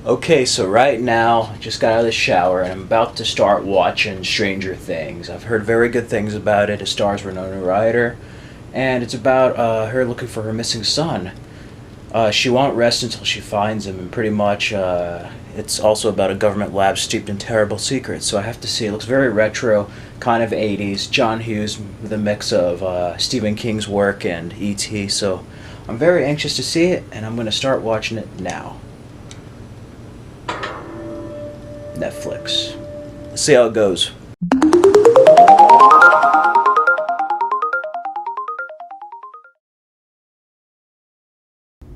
Okay, so right now, I just got out of the shower and I'm about to start watching Stranger Things. I've heard very good things about it. It stars Winona Ryder, and it's about her looking for her missing son. She won't rest until she finds him, and pretty much it's also about a government lab steeped in terrible secrets. So I have to see. It looks very retro, kind of 80s. John Hughes with a mix of Stephen King's work and E.T. So I'm very anxious to see it, and I'm going to start watching it now. Netflix. Let's see how it goes.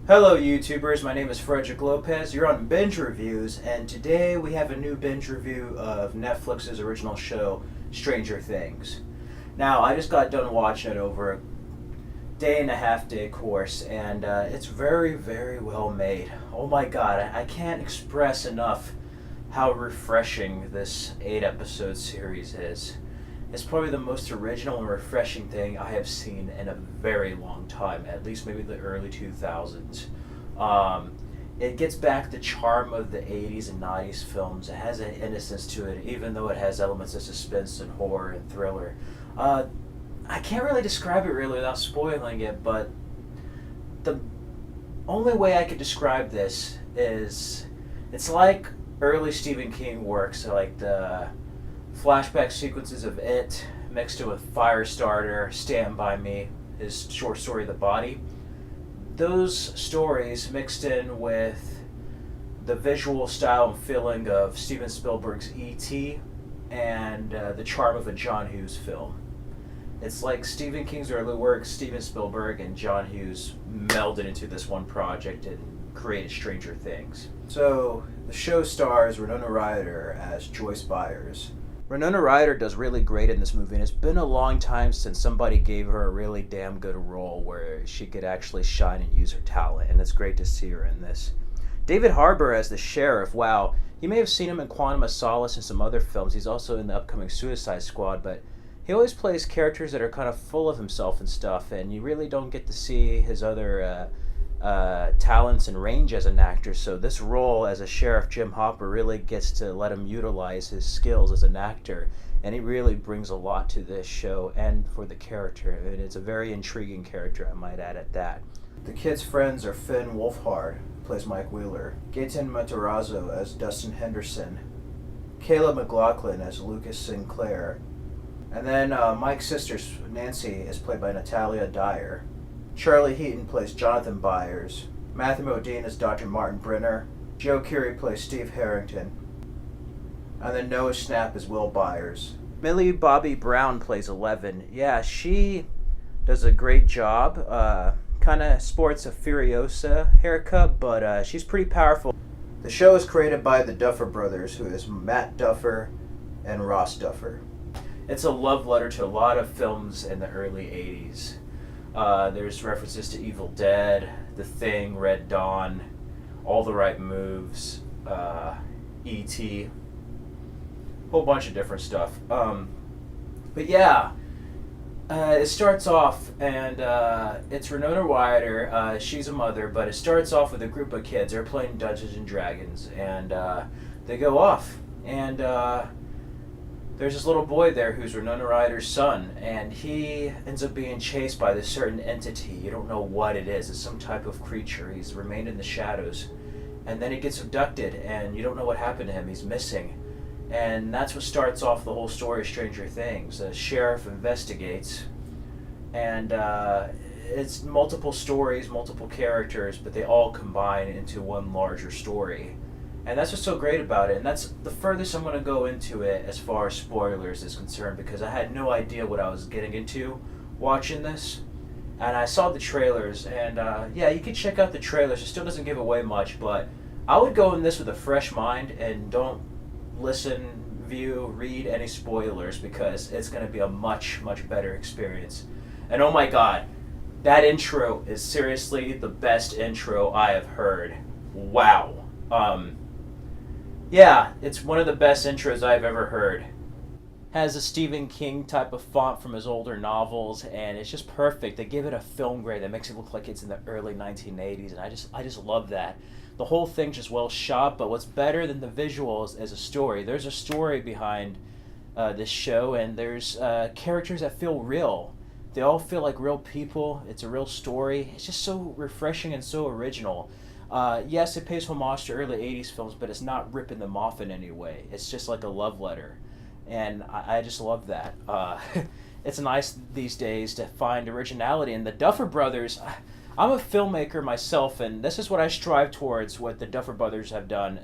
Hello YouTubers, my name is Frederick Lopez. You're on Binge Reviews, and today we have a new binge review of Netflix's original show, Stranger Things. Now, I just got done watching it over a day course, and it's very, very well made. Oh my god, I can't express enough how refreshing this 8-episode series is. It's probably the most original and refreshing thing I have seen in a very long time, at least maybe the early 2000s. It gets back the charm of the 80s and 90s films. It has an innocence to it, even though it has elements of suspense and horror and thriller. I can't really describe it really without spoiling it, but the only way I could describe this is it's like early Stephen King works, so like the flashback sequences of It mixed with Firestarter, Stand By Me, his short story The Body. Those stories mixed in with the visual style and feeling of Steven Spielberg's E.T. and the charm of a John Hughes film. It's like Stephen King's early work, Steven Spielberg and John Hughes melded into this one project and created Stranger Things. So, the show stars Winona Ryder as Joyce Byers. Winona Ryder does really great in this movie, and it's been a long time since somebody gave her a really damn good role where she could actually shine and use her talent, and it's great to see her in this. David Harbour as the sheriff, wow, you may have seen him in Quantum of Solace and some other films. He's also in the upcoming Suicide Squad, but he always plays characters that are kind of full of himself and stuff, and you really don't get to see his other talents and range as an actor. So this role as a sheriff, Jim Hopper, really gets to let him utilize his skills as an actor, and he really brings a lot to this show and for the character, and it's a very intriguing character, I might add at that. The kids' friends are Finn Wolfhard, who plays Mike Wheeler, Gaten Matarazzo as Dustin Henderson, Caleb McLaughlin as Lucas Sinclair, and then Mike's sister Nancy is played by Natalia Dyer. Charlie Heaton plays Jonathan Byers. Matthew Modine is Dr. Martin Brenner. Joe Keery plays Steve Harrington. And then Noah Schnapp is Will Byers. Millie Bobby Brown plays Eleven. Yeah, she does a great job. Kind of sports a Furiosa haircut, but she's pretty powerful. The show is created by the Duffer Brothers, who is Matt Duffer and Ross Duffer. It's a love letter to a lot of films in the early 80s. There's references to Evil Dead, The Thing, Red Dawn, All the Right Moves, E.T., whole bunch of different stuff. But yeah, it starts off, and it's Winona Ryder. She's a mother, but it starts off with a group of kids. They're playing Dungeons and Dragons, and they go off, and there's this little boy there who's Winona Ryder's son, and he ends up being chased by this certain entity. You don't know what it is. It's some type of creature. He's remained in the shadows. And then he gets abducted, and you don't know what happened to him. He's missing. And that's what starts off the whole story of Stranger Things. The sheriff investigates, and it's multiple stories, multiple characters, but they all combine into one larger story. And that's what's so great about it, and that's the furthest I'm going to go into it as far as spoilers is concerned, because I had no idea what I was getting into watching this, and I saw the trailers, and yeah, you can check out the trailers. It still doesn't give away much, but I would go in this with a fresh mind and don't listen, view, read any spoilers, because it's going to be a much, much better experience. And oh my god, that intro is seriously the best intro I have heard. Wow. Yeah, it's one of the best intros I've ever heard. Has a Stephen King type of font from his older novels, and it's just perfect. They give it a film grade that makes it look like it's in the early 1980s, and I just love that. the whole thing's just well shot. But what's better than the visuals is a story. There's a story behind this show, and there's characters that feel real. They all feel like real people. It's a real story. It's just so refreshing and so original. Yes, it pays homage to early 80s films, but it's not ripping them off in any way. It's just like a love letter. And I just love that. It's nice these days to find originality. And the Duffer Brothers, I'm a filmmaker myself, and this is what I strive towards, what the Duffer Brothers have done.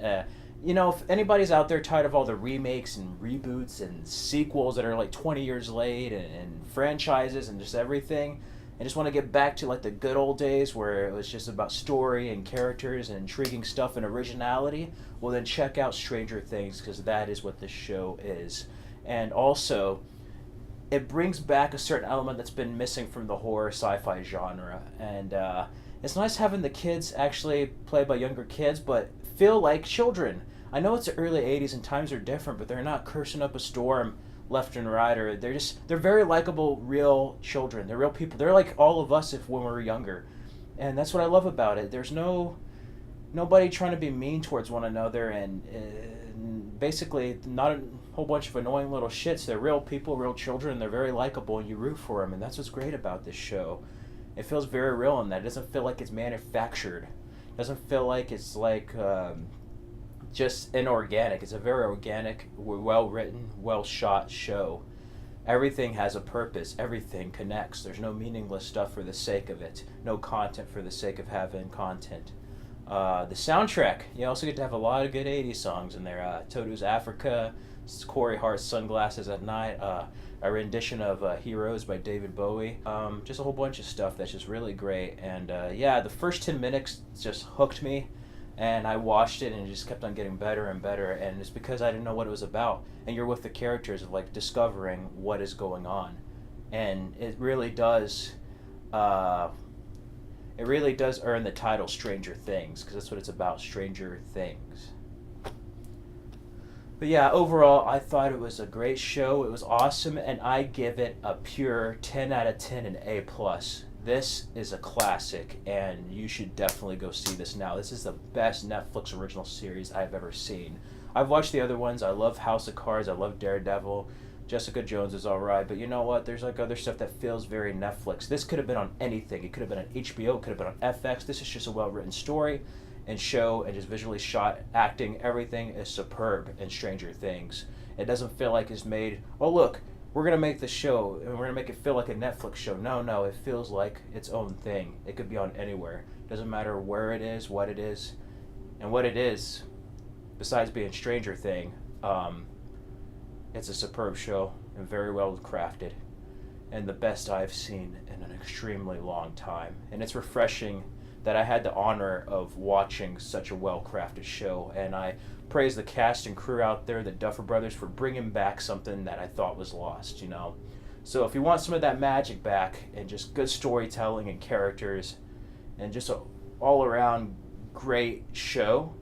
If anybody's out there tired of all the remakes and reboots and sequels that are like 20 years late and franchises and just everything, and just want to get back to like the good old days where it was just about story and characters and intriguing stuff and originality, well then check out Stranger Things, because that is what this show is. And also, it brings back a certain element that's been missing from the horror sci-fi genre. And it's nice having the kids actually played by younger kids, but feel like children. I know it's the early 80s and times are different, but they're not cursing up a storm left and right, or they're very likable, real children. They're real people. They're like all of us when we were younger. And that's what I love about it. There's nobody trying to be mean towards one another, and basically not a whole bunch of annoying little shits. They're real people, real children. They're very likable, and you root for them, and that's what's great about this show. It feels very real in that. It doesn't feel like it's manufactured. It doesn't feel like it's like just inorganic. It's a very organic, well-written, well-shot show. Everything has a purpose. Everything connects. There's no meaningless stuff for the sake of it. No content for the sake of having content. The soundtrack, you also get to have a lot of good 80s songs in there. Toto's Africa, Corey Hart's Sunglasses at Night, a rendition of Heroes by David Bowie. Just a whole bunch of stuff that's just really great. And the first 10 minutes just hooked me, and I watched it and it just kept on getting better and better. And it's because I didn't know what it was about. And you're with the characters of like discovering what is going on. And it really does earn the title Stranger Things, because that's what it's about, Stranger Things. But yeah, overall, I thought it was a great show. It was awesome, and I give it a pure 10 out of 10 and A+. This is a classic, and you should definitely go see this now. This is the best Netflix original series I've ever seen. I've watched the other ones. I love House of Cards. I love Daredevil. Jessica Jones is alright, but you know what? There's like other stuff that feels very Netflix. This could have been on anything. It could have been on HBO, it could have been on FX. This is just a well-written story and show, and just visually shot, acting, everything is superb in Stranger Things. It doesn't feel like it's made, oh look, we're going to make the show, and we're going to make it feel like a Netflix show. No, it feels like its own thing. It could be on anywhere. It doesn't matter where it is, what it is, and what it is, besides being Stranger Thing. It's a superb show and very well crafted, and the best I've seen in an extremely long time. And it's refreshing that I had the honor of watching such a well-crafted show, and I praise the cast and crew out there, the Duffer Brothers, for bringing back something that I thought was lost, So if you want some of that magic back and just good storytelling and characters and just an all-around great show,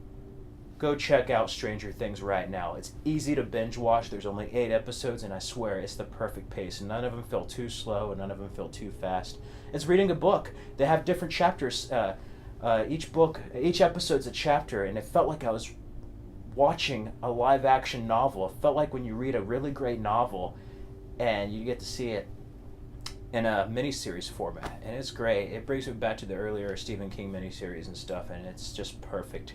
go check out Stranger Things right now. It's easy to binge watch. There's only 8 episodes, and I swear it's the perfect pace. None of them feel too slow, and none of them feel too fast. It's reading a book. They have different chapters. Each episode's a chapter, and it felt like I was watching a live-action novel. It felt like when you read a really great novel, and you get to see it in a miniseries format, and it's great. It brings me back to the earlier Stephen King miniseries and stuff, and it's just perfect.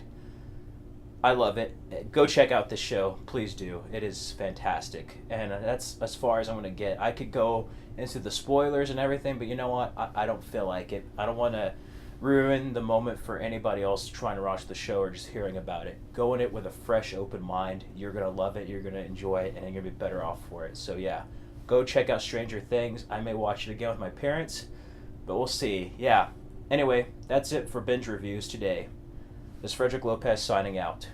I love it. Go check out this show. Please do. It is fantastic. And that's as far as I'm going to get. I could go into the spoilers and everything, but you know what? I don't feel like it. I don't want to ruin the moment for anybody else trying to watch the show or just hearing about it. Go in it with a fresh, open mind. You're going to love it. You're going to enjoy it, and you're going to be better off for it. So yeah, go check out Stranger Things. I may watch it again with my parents, but we'll see. Yeah. Anyway, that's it for Binge Reviews today. This is Frederick Lopez signing out.